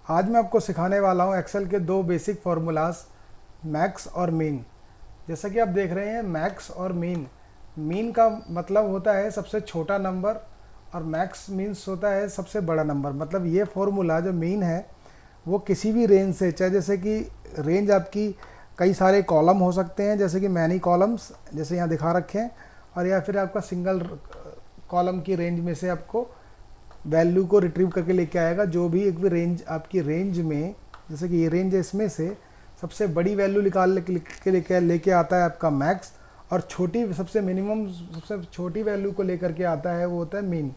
आज मैं आपको सिखाने वाला हूँ एक्सेल के दो बेसिक फार्मूलाज, मैक्स और मीन। जैसा कि आप देख रहे हैं मैक्स और मीन, मीन का मतलब होता है सबसे छोटा नंबर और मैक्स मीन्स होता है सबसे बड़ा नंबर। मतलब ये फार्मूला जो मीन है वो किसी भी रेंज से, चाहे जैसे कि रेंज आपकी कई सारे कॉलम हो सकते हैं, जैसे कि मैनी कॉलम्स जैसे यहाँ दिखा रखे हैं, और या फिर आपका सिंगल कॉलम की रेंज में से आपको वैल्यू को रिट्रीव करके लेके आएगा। जो भी एक भी रेंज आपकी रेंज में, जैसे कि ये रेंज है, इसमें से सबसे बड़ी वैल्यू निकाल के लेके आता है आपका मैक्स, और छोटी सबसे मिनिमम सबसे छोटी वैल्यू को लेकर के आता है वो होता है मीन।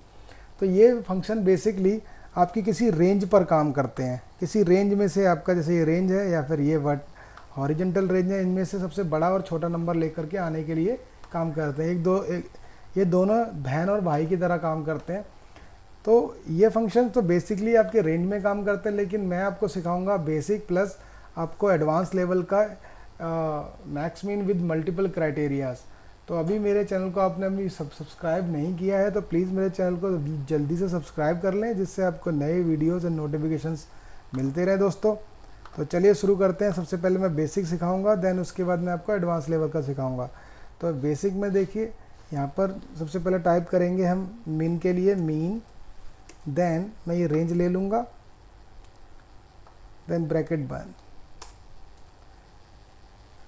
तो ये फंक्शन बेसिकली आपकी किसी रेंज पर काम करते हैं। किसी रेंज में से आपका, जैसे ये रेंज है या फिर ये हॉरिजेंटल रेंज है, इनमें से सबसे बड़ा और छोटा नंबर लेकर के आने के लिए काम करते हैं। ये दोनों बहन और भाई की तरह काम करते हैं। तो ये फंक्शन तो बेसिकली आपके रेंज में काम करते हैं, लेकिन मैं आपको सिखाऊंगा बेसिक प्लस आपको एडवांस लेवल का max mean with multiple criterias. तो अभी मेरे चैनल को आपने अभी सब्सक्राइब नहीं किया है तो प्लीज़ मेरे चैनल को जल्दी से सब्सक्राइब कर लें, जिससे आपको नए वीडियोज़ एंड नोटिफिकेशंस मिलते रहे दोस्तों। तो चलिए शुरू करते हैं। सबसे पहले मैं बेसिक सिखाऊंगा, देन उसके बाद मैं आपको एडवांस लेवल का सिखाऊंगा। तो बेसिक में देखिए यहाँ पर सबसे पहले टाइप करेंगे हम मीन के लिए मीन, देन मैं ये रेंज ले लूँगा, देन ब्रैकेट बंद,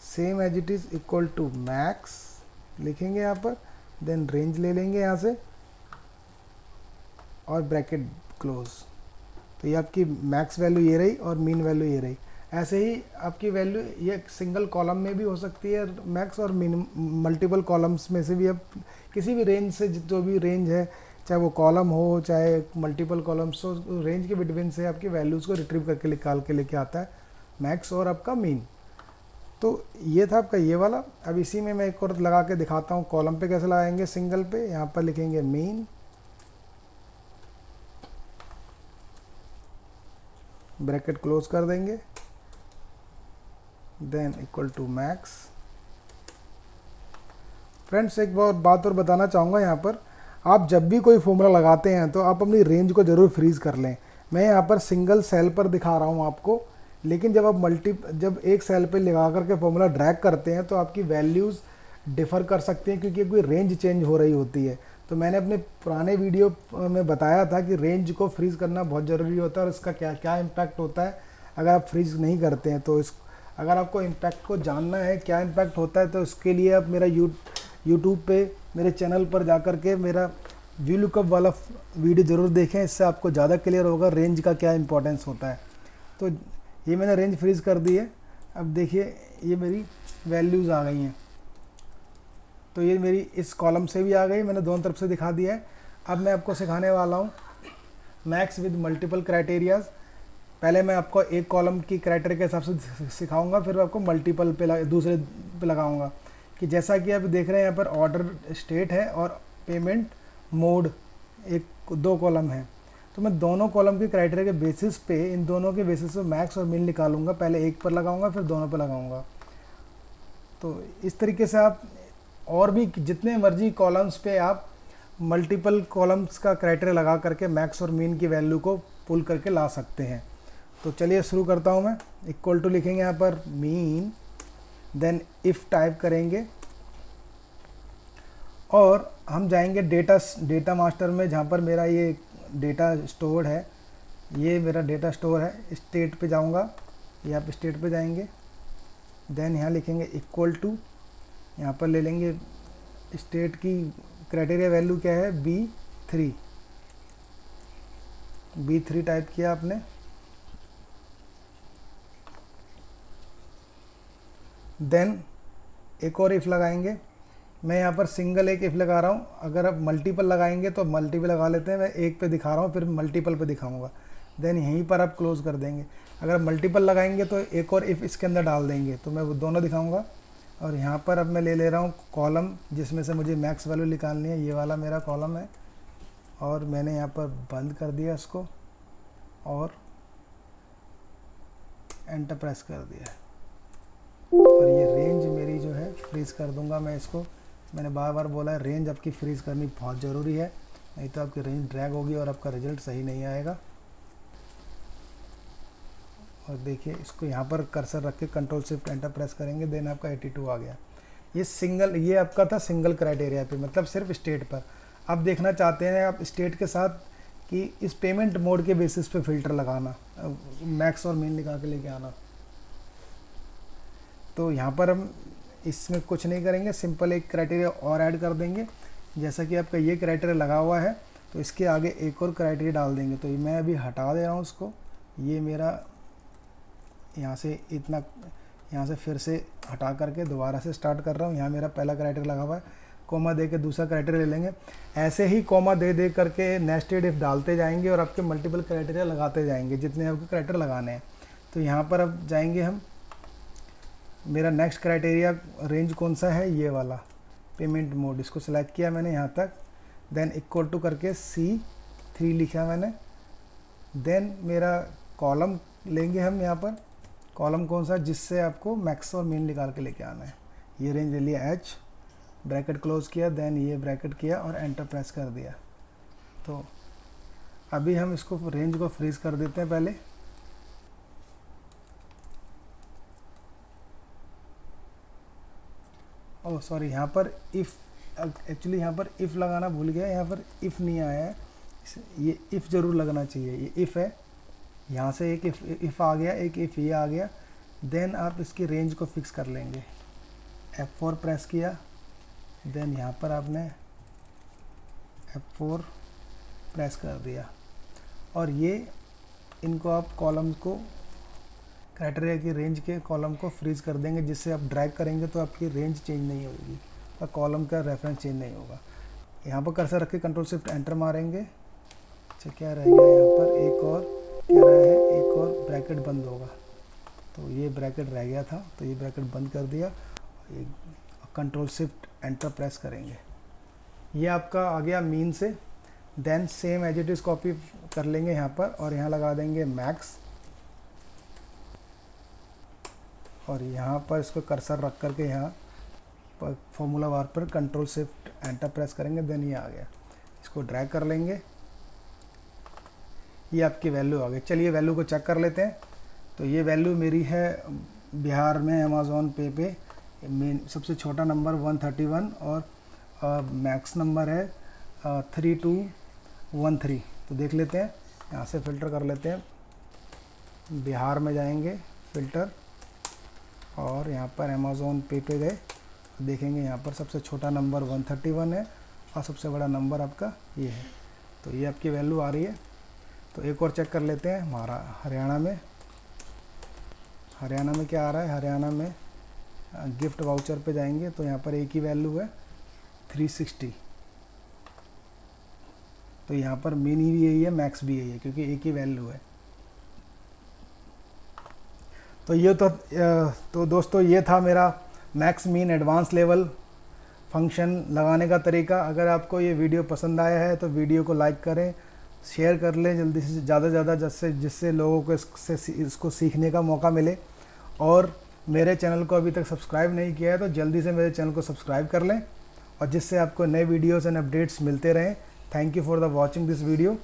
same as it is equal to max लिखेंगे यहाँ पर, देन रेंज ले लेंगे यहाँ से और ब्रैकेट क्लोज। तो ये आपकी मैक्स वैल्यू ये रही और मीन वैल्यू ये रही। ऐसे ही आपकी वैल्यू ये सिंगल कॉलम में भी हो सकती है मैक्स, और मीन मल्टीपल कॉलम्स में से भी आप किसी भी रेंज से, जो भी रेंज है, चाहे वो कॉलम हो चाहे मल्टीपल कॉलम्स हो, रेंज के बिटवीन से आपकी वैल्यूज़ को रिट्रीव करके निकाल के लेके आता है मैक्स और आपका मीन। तो ये था आपका ये वाला। अब इसी में मैं एक और लगा के दिखाता हूँ कॉलम पे कैसे लगाएंगे। सिंगल पे यहाँ पर लिखेंगे मीन, ब्रैकेट क्लोज कर देंगे, then equal to max. Friends एक बात और बताना चाहूँगा, यहाँ पर आप जब भी कोई फॉर्मूला लगाते हैं तो आप अपनी रेंज को ज़रूर फ्रीज कर लें। मैं यहाँ पर सिंगल सेल पर दिखा रहा हूँ आपको, लेकिन जब आप जब एक सेल पे लगा करके फॉर्मूला ड्रैग करते हैं तो आपकी वैल्यूज़ डिफ़र कर सकती हैं, क्योंकि कोई रेंज चेंज हो रही होती है। तो मैंने अपने पुराने वीडियो में बताया था कि रेंज को फ्रीज़ करना बहुत ज़रूरी होता है और इसका क्या क्या इम्पैक्ट होता है अगर आप फ्रीज़ नहीं करते हैं। तो अगर आपको इम्पैक्ट को जानना है क्या इम्पैक्ट होता है, तो इसके लिए आप मेरा यूट्यूब पे मेरे चैनल पर जा कर के मेरा वी लुकअप वाला वीडियो ज़रूर देखें, इससे आपको ज़्यादा क्लियर होगा रेंज का क्या इंपॉर्टेंस होता है। तो ये मैंने रेंज फ्रीज़ कर दी है। अब देखिए ये मेरी वैल्यूज़ आ गई हैं, तो ये मेरी इस कॉलम से भी आ गई, मैंने दोनों तरफ से दिखा दिया है। अब मैं आपको सिखाने वाला हूँ मैक्स विद मल्टीपल क्राइटेरियाज। पहले मैं आपको एक कॉलम की क्राइटेरिया के हिसाब से सिखाऊंगा, फिर आपको मल्टीपल पे दूसरे पे लगाऊंगा। कि जैसा कि आप देख रहे हैं यहाँ पर ऑर्डर स्टेट है और पेमेंट मोड, एक दो कॉलम है। तो मैं दोनों कॉलम की क्राइटेरिया के बेसिस पे, इन दोनों के बेसिस पे मैक्स और मीन निकालूंगा। पहले एक पर लगाऊंगा फिर दोनों पर लगाऊंगा। तो इस तरीके से आप और भी जितने मर्जी कॉलम्स पे आप मल्टीपल कॉलम्स का क्राइटेरिया लगा करके मैक्स और मीन की वैल्यू को पुल करके ला सकते हैं। तो चलिए शुरू करता हूँ मैं। इक्वल टू लिखेंगे यहाँ पर मीन, देन इफ़ टाइप करेंगे और हम जाएंगे डेटा मास्टर में, जहाँ पर मेरा ये डेटा स्टोर है। ये मेरा डेटा स्टोर है। स्टेट पे जाऊँगा, ये आप स्टेट पे जाएंगे, देन यहाँ लिखेंगे इक्वल टू, यहाँ पर ले लेंगे स्टेट की क्राइटेरिया वैल्यू क्या है, B3 टाइप किया आपने, देन एक और इफ़ लगाएंगे। मैं यहाँ पर सिंगल एक इफ़ लगा रहा हूँ, अगर आप मल्टीपल लगाएंगे तो मल्टीपल लगा लेते हैं। मैं एक पे दिखा रहा हूँ, फिर मल्टीपल पे दिखाऊंगा, देन यहीं पर आप क्लोज कर देंगे। अगर मल्टीपल लगाएंगे तो एक और इफ़ इसके अंदर डाल देंगे, तो मैं वो दोनों दिखाऊंगा। और यहाँ पर अब मैं ले रहा हूँ कॉलम जिसमें से मुझे मैक्स वैल्यू निकालनी है, ये वाला मेरा कॉलम है, और मैंने यहाँ पर बंद कर दिया इसको और एंटर प्रेस कर दिया। और ये रेंज मेरी जो है फ्रीज कर दूंगा मैं इसको। मैंने बार बार बोला है रेंज आपकी फ्रीज करनी बहुत ज़रूरी है, नहीं तो आपकी रेंज ड्रैग होगी और आपका रिजल्ट सही नहीं आएगा। और देखिए इसको यहाँ पर कर्सर रख के कंट्रोल शिफ्ट एंटर प्रेस करेंगे, देन आपका 82 आ गया। ये आपका था सिंगल क्राइटेरिया पे, मतलब सिर्फ स्टेट पर। अब देखना चाहते हैं आप स्टेट के साथ कि इस पेमेंट मोड के बेसिस पे फ़िल्टर लगाना, मैक्स और मीन निकाल के लेके आना। तो यहाँ पर हम इसमें कुछ नहीं करेंगे, सिंपल एक क्राइटेरिया और ऐड कर देंगे। जैसा कि आपका ये क्राइटेरिया लगा हुआ है तो इसके आगे एक और क्राइटेरिया डाल देंगे। तो मैं अभी हटा दे रहा हूँ उसको, ये मेरा यहाँ से इतना, यहाँ से फिर से हटा करके दोबारा से स्टार्ट कर रहा हूँ। यहाँ मेरा पहला क्राइटेरिया लगा हुआ है, कोमा दे के दूसरा क्राइटेरिया ले लेंगे। ऐसे ही कोमा दे करके नेस्टेड इफ डालते जाएंगे और आपके मल्टीपल क्राइटेरिया लगाते जाएंगे जितने आपके क्राइटेरिया लगाने हैं। तो यहाँ पर अब जाएंगे हम, मेरा नेक्स्ट क्राइटेरिया रेंज कौन सा है, ये वाला पेमेंट मोड, इसको सिलेक्ट किया मैंने यहाँ तक, देन इक्वल टू करके C3 लिखा मैंने। देन मेरा कॉलम लेंगे हम, यहाँ पर कॉलम कौन सा जिससे आपको मैक्स और मीन निकाल के लेके आना है। ये रेंज ले लिया H, ब्रैकेट क्लोज किया, देन ये ब्रैकेट किया और एंटर प्रेस कर दिया। तो अभी हम इसको रेंज को फ्रीज कर देते हैं पहले। ओह सॉरी, यहाँ पर इफ़, एक्चुअली यहाँ पर इफ़ लगाना भूल गया, यहाँ पर इफ़ नहीं आया है, ये इफ़ ज़रूर लगना चाहिए। ये इफ़ है, यहाँ से एक इफ़ आ गया, एक इफ़ ये आ गया। देन आप इसकी रेंज को फिक्स कर लेंगे, F4 प्रेस किया, देन यहाँ पर आपने F4 प्रेस कर दिया और ये इनको आप कॉलम को, क्राइटेरिया की रेंज के कॉलम को फ्रीज कर देंगे, जिससे आप ड्रैग करेंगे तो आपकी रेंज चेंज नहीं होगी और कॉलम का रेफरेंस चेंज नहीं होगा। यहाँ पर कर्सर रख के कंट्रोल शिफ्ट एंटर मारेंगे। अच्छा क्या रह गया यहाँ पर, एक और क्या रहा है, एक और ब्रैकेट बंद होगा। तो ये ब्रैकेट रह गया था, तो ये ब्रैकेट बंद कर दिया, कंट्रोल शिफ्ट एंटर प्रेस करेंगे। ये आपका आ गया मीन से। Then same as it is copy कर लेंगे यहाँ पर और यहाँ लगा देंगे मैक्स, और यहाँ पर इसको कर्सर रख करके यहाँ पर फॉर्मूला बार पर कंट्रोल शिफ्ट एंटर प्रेस करेंगे, देन ये आ गया। इसको ड्रैग कर लेंगे, ये आपकी वैल्यू आ गई। चलिए वैल्यू को चेक कर लेते हैं। तो ये वैल्यू मेरी है बिहार में अमेज़ॉन पे पे मेन सबसे छोटा नंबर 131 और मैक्स नंबर है 3213। तो देख लेते हैं, यहाँ से फ़िल्टर कर लेते हैं, बिहार में जाएंगे फ़िल्टर और यहाँ पर अमेज़ॉन पे पे गए, देखेंगे यहाँ पर सबसे छोटा नंबर 131 है और सबसे बड़ा नंबर आपका ये है। तो ये आपकी वैल्यू आ रही है। तो एक और चेक कर लेते हैं हमारा हरियाणा में क्या आ रहा है। हरियाणा में गिफ्ट वाउचर पे जाएंगे तो यहाँ पर एक ही वैल्यू है 360। तो यहाँ पर मीन भी यही है, मैक्स भी यही है, क्योंकि एक ही वैल्यू है। तो ये तो दोस्तों ये था मेरा max mean advance level function लगाने का तरीका। अगर आपको ये वीडियो पसंद आया है तो वीडियो को लाइक करें, शेयर कर लें जल्दी से ज़्यादा जिससे लोगों को इसको सीखने का मौका मिले। और मेरे चैनल को अभी तक सब्सक्राइब नहीं किया है तो जल्दी से मेरे चैनल को सब्सक्राइब कर लें, और जिससे आपको नए वीडियोज़ एंड अपडेट्स मिलते रहें। Thank you for the watching this video.